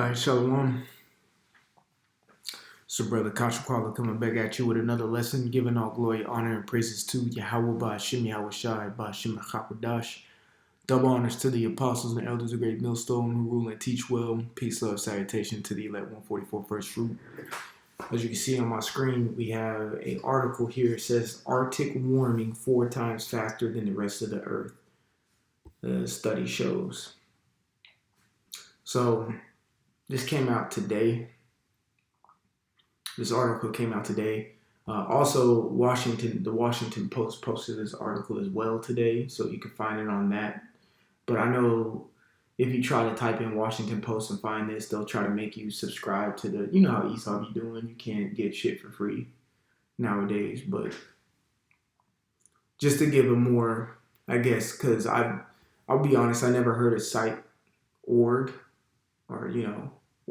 Alright, Shalom. So, Brother Kashakwala coming back at you with another lesson, giving all glory, honor, and praises to Yahweh Ba'Shem Yahweh Shai Ba'Shem Chakadash. Double honors to the apostles and elders of Great Millstone who rule and teach well. Peace, love, salutation to the elect 144 first fruit. As you can see on my screen, we have an article here. It says Arctic warming 4 times faster than the rest of the earth. The study shows. So, this came out today. This article came out today. Also, the Washington Post posted this article as well today, so you can find it on that. But I know if you try to type in Washington Post and find this, they'll try to make you subscribe to the, you know how Esau be doing. You can't get shit for free nowadays. But just to give a more, I guess, because I'll be honest, I never heard of site.org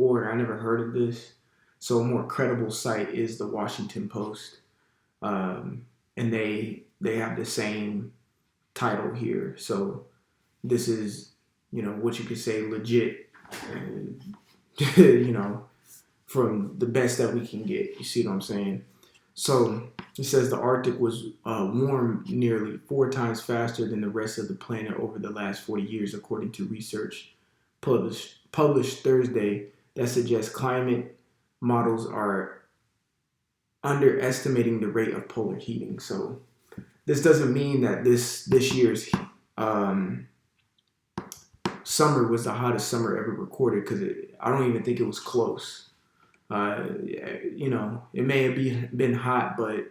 or I never heard of this. So a more credible site is the Washington Post. And they have the same title here. So this is, what you could say legit, from the best that we can get. You see what I'm saying? So it says the Arctic was warmed nearly 4 times faster than the rest of the planet over the last 40 years, according to research published Thursday that suggests climate models are underestimating the rate of polar heating. So this doesn't mean that this year's summer was the hottest summer ever recorded, because I don't even think it was close. It may have been hot, but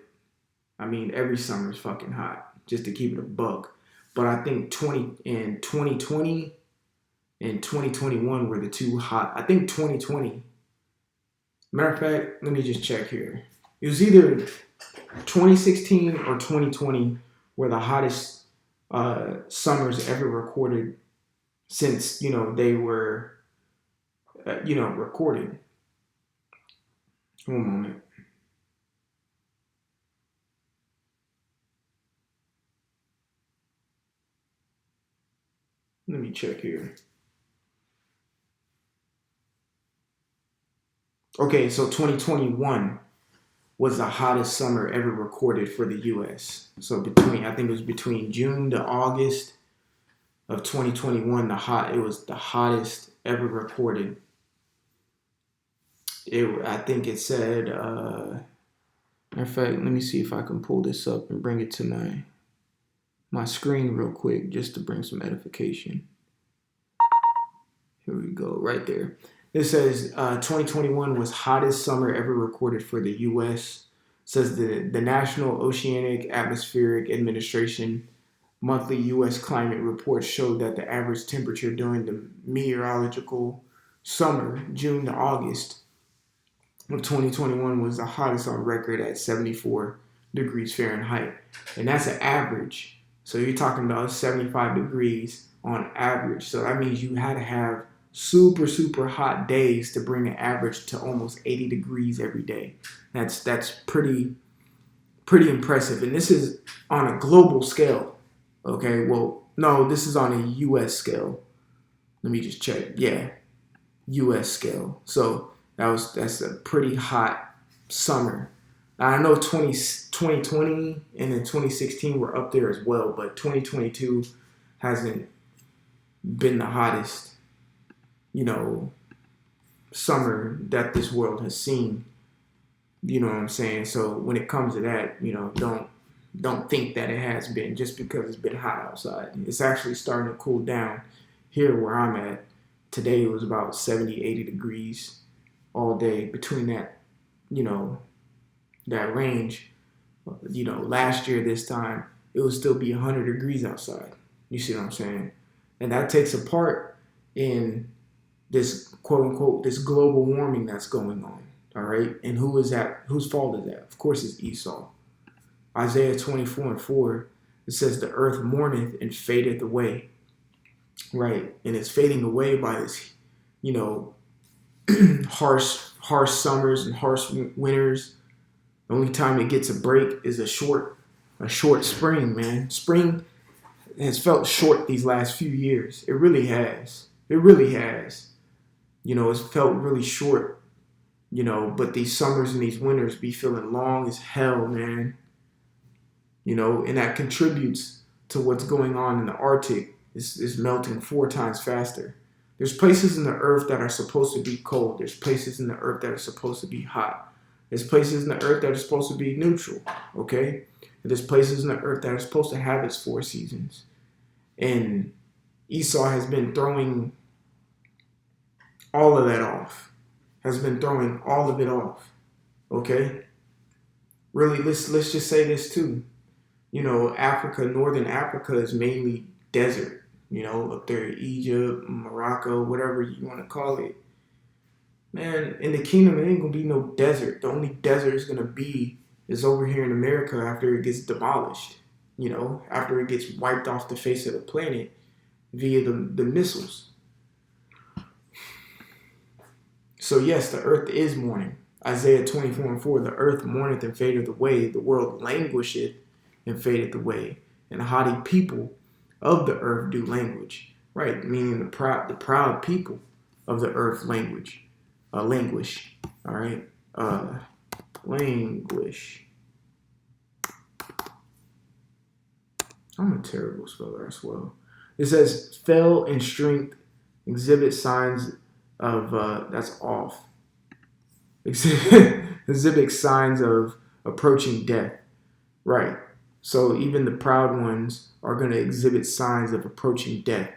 I mean, every summer is fucking hot, just to keep it a buck. But I think 2020 and 2021 were the two hot. I think 2020. Matter of fact, let me just check here. It was either 2016 or 2020 were the hottest summers ever recorded since, they were, recorded. One moment. Let me check here. Okay, so 2021 was the hottest summer ever recorded for the U.S. So I think it was between June to August of 2021, it was the hottest ever recorded. I think it said, matter of fact, let me see if I can pull this up and bring it to my screen real quick, just to bring some edification. Here we go, right there. It says 2021 was hottest summer ever recorded for the U.S. It says the National Oceanic Atmospheric Administration monthly U.S. climate report showed that the average temperature during the meteorological summer, June to August of 2021, was the hottest on record at 74 degrees Fahrenheit. And that's an average. So you're talking about 75 degrees on average. So that means you had to have super, super hot days to bring an average to almost 80 degrees every day. That's pretty impressive. And this is on a global scale. Okay, well, no, this is on a U.S. scale. Let me just check. Yeah, U.S. scale. So that's a pretty hot summer. Now, I know 2020 and then 2016 were up there as well, but 2022 hasn't been the hottest, summer that this world has seen. You know what I'm saying? So when it comes to that, don't think that it has been just because it's been hot outside. It's actually starting to cool down here where I'm at. Today it was about 70, 80 degrees all day. Between that, that range, last year this time, it would still be 100 degrees outside. You see what I'm saying? And that takes a part in this quote unquote, this global warming that's going on. All right. And who is that? Whose fault is that? Of course it's Esau. Isaiah 24:4, it says the earth mourneth and fadeth away. Right. And it's fading away by this, harsh summers and harsh winters. The only time it gets a break is a short spring, man. Spring has felt short these last few years. It really has. It's felt really short, but these summers and these winters be feeling long as hell, man. And that contributes to what's going on in the Arctic. Is melting 4 times faster. There's places in the earth that are supposed to be cold. There's places in the earth that are supposed to be hot. There's places in the earth that are supposed to be neutral, okay? And there's places in the earth that are supposed to have its 4 seasons. And Esau has been throwing all of that off. Has been throwing all of it off, okay? Really, let's just say this too. Africa, Northern Africa is mainly desert. Up there, Egypt, Morocco, whatever you want to call it. Man, in the kingdom, it ain't going to be no desert. The only desert is going to be is over here in America after it gets demolished. After it gets wiped off the face of the planet via the missiles. So yes, the earth is mourning. Isaiah 24:4, the earth mourneth and fadeth away. The world languisheth and fadeth away. And haughty people of the earth do language, right? Meaning the proud people of the earth languish, all right? Languish. I'm a terrible speller as well. It says, fell in strength, exhibit signs of, that's off. Exhibit signs of approaching death, right? So even the proud ones are going to exhibit signs of approaching death,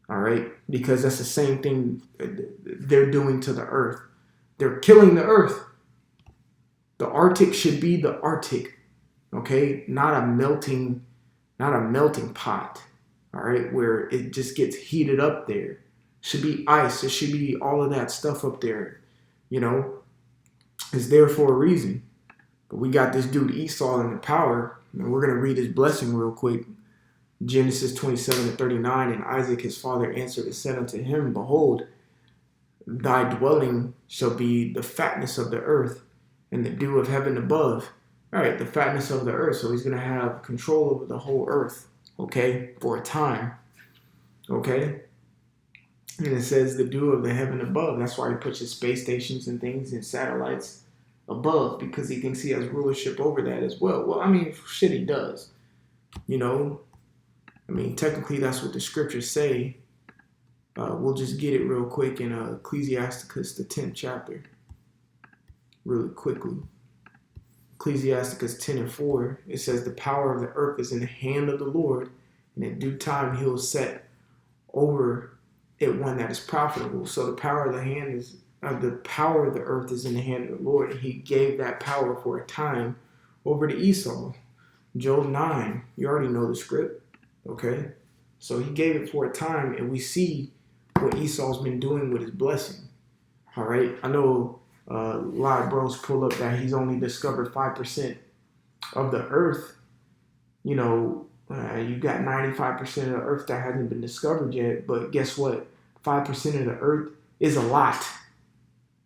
all right? Because that's the same thing they're doing to the earth. They're killing the earth. The Arctic should be the Arctic, okay? Not a melting pot, all right, where it just gets heated up there. It should be ice. It should be all of that stuff up there, It's there for a reason. But we got this dude Esau in the power. And we're going to read his blessing real quick. Genesis 27:39. And Isaac his father answered and said unto him, behold, thy dwelling shall be the fatness of the earth and the dew of heaven above. All right, the fatness of the earth. So he's going to have control over the whole earth, okay, for a time, okay? And it says the dew of the heaven above. That's why he puts his space stations and things and satellites above, because he thinks he has rulership over that as well. Well, I mean, shit, he does. Technically that's what the scriptures say. We'll just get it real quick in Ecclesiasticus, the 10th chapter. Really quickly. Ecclesiasticus 10:4, it says, the power of the earth is in the hand of the Lord, and in due time he'll set over it one that is profitable. So the power of the power of the earth is in the hand of the Lord, and he gave that power for a time over to Esau. Job 9, you already know the script, okay? So he gave it for a time, and we see what Esau's been doing with his blessing, all right? I know a lot of bros pull up that he's only discovered 5% of the earth. You got 95% of the earth that hasn't been discovered yet, but guess what? 5% of the earth is a lot.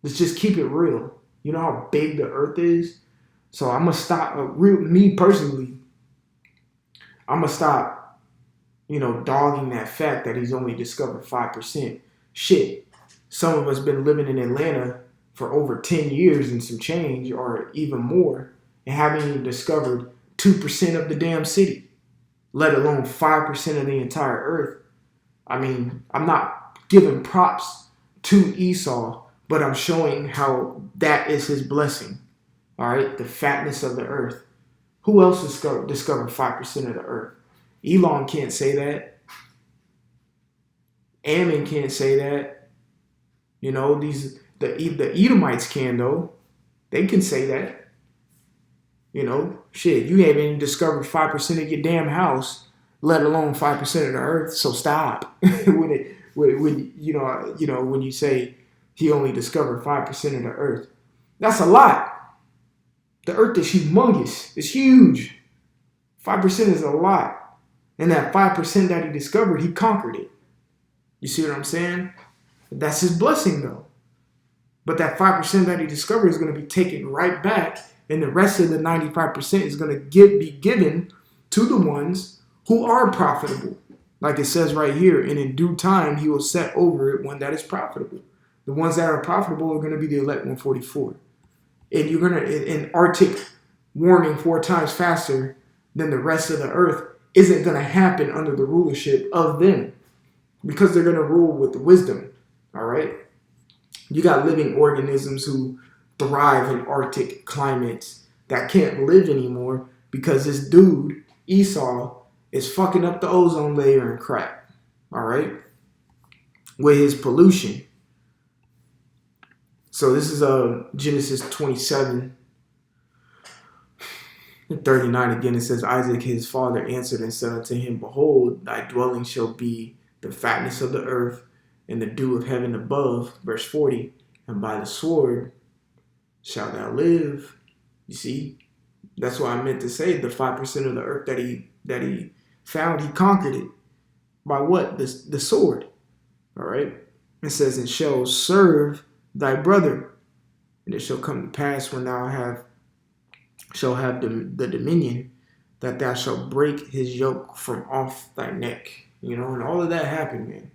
Let's just keep it real. You know how big the earth is? So I'm going to stop, me personally, I'm going to stop, dogging that fact that he's only discovered 5%. Shit, some of us been living in Atlanta for over 10 years and some change, or even more, and haven't even discovered 2% of the damn city, let alone 5% of the entire earth. I mean, I'm not giving props to Esau, but I'm showing how that is his blessing. All right, the fatness of the earth. Who else discovered 5% of the earth? Elon can't say that. Ammon can't say that. The Edomites can, though. They can say that. Shit, you haven't even discovered 5% of your damn house, let alone 5% of the earth. So stop. when you say he only discovered 5% of the earth, that's a lot. The earth is humongous. It's huge. 5% is a lot. And that 5% that he discovered, he conquered it. You see what I'm saying? That's his blessing, though. But that 5% that he discovered is going to be taken right back, and the rest of the 95% is going to be given to the ones who are profitable. Like it says right here, and in due time, he will set over it one that is profitable. The ones that are profitable are going to be the elect 144. And you're going to, in Arctic warming 4 times faster than the rest of the earth isn't going to happen under the rulership of them because they're going to rule with wisdom. All right. You got living organisms who thrive in Arctic climates that can't live anymore because this dude, Esau, is fucking up the ozone layer and crap. All right. With his pollution. So this is Genesis 27 and 39 again. It says, Isaac his father answered and said unto him, Behold, thy dwelling shall be the fatness of the earth and the dew of heaven above. Verse 40, and by the sword shalt thou live. You see, that's why I meant to say the 5% of the earth that he found, he conquered it. By what? The sword. All right. It says, and shall serve thy brother, and it shall come to pass when thou shall have the dominion, that thou shalt break his yoke from off thy neck. You know, and all of that happened, man.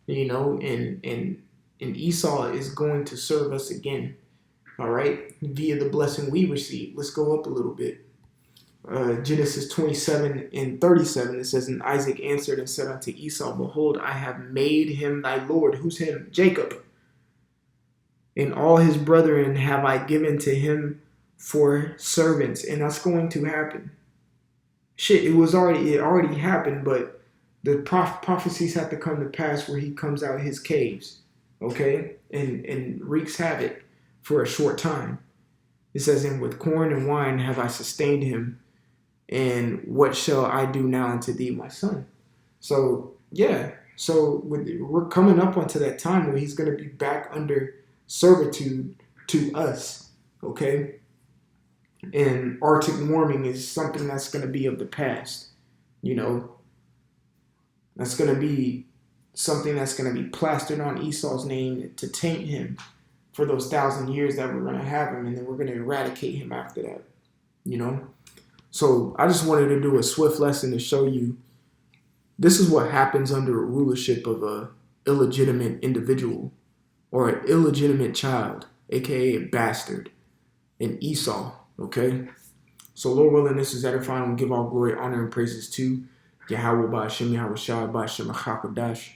You know, and Esau is going to serve us again. All right, via the blessing we receive. Let's go up a little bit. Genesis 27 and 37, it says, and Isaac answered and said unto Esau, Behold, I have made him thy Lord. Who's him? Jacob. And all his brethren have I given to him for servants. And that's going to happen. Shit, it already happened, but the prophecies have to come to pass where he comes out of his caves, okay, and wreaks havoc for a short time. It says, and with corn and wine have I sustained him, and what shall I do now unto thee, my son? So, yeah, so we're coming up onto that time where he's going to be back under servitude to us, okay? And Arctic warming is something that's going to be of the past, you know? That's going to be something that's going to be plastered on Esau's name to taint him for those 1,000 years that we're going to have him, and then we're going to eradicate him after that, you know? So I just wanted to do a swift lesson to show you this is what happens under a rulership of a illegitimate individual or an illegitimate child, aka a bastard, an Esau, okay? So Lord willing, this is edifying. We'll give all glory, honor, and praises to Yahweh Ba'ashem, Yahweh Shai, Ba'ashem HaKadosh.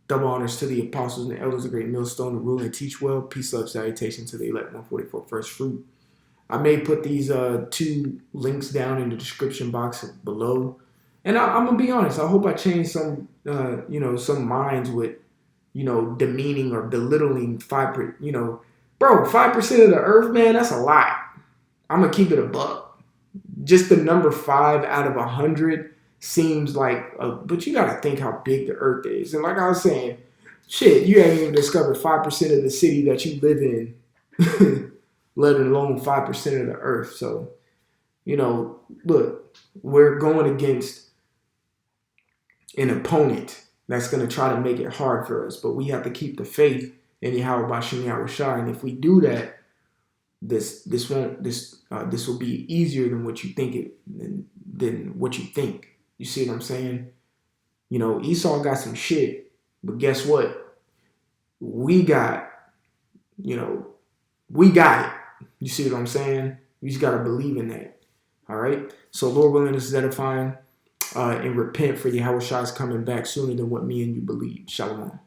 Double honors to the apostles and the elders of Great Millstone to rule and teach well. Peace, love, salutation to the elect 144 first fruit. I may put these 2 links down in the description box below. And I'm going to be honest. I hope I change some, some minds with, demeaning or belittling 5%, bro, 5% of the earth, man, that's a lot. I'm going to keep it a buck. Just the number 5 out of 100 seems like, but you got to think how big the earth is. And like I was saying, shit, you haven't even discovered 5% of the city that you live in, let alone 5% of the earth. So, look, we're going against an opponent that's going to try to make it hard for us, but we have to keep the faith in Yahweh Ba'ashem Yahweh Shai. And if we do that, this will be easier than what you think than what you think. You see what I'm saying? Esau got some shit, but guess what? We got it. You see what I'm saying? You just got to believe in that. All right? So Lord willing, this is edifying. And repent for Yahweh Shai's coming back sooner than what me and you believe. Shalom.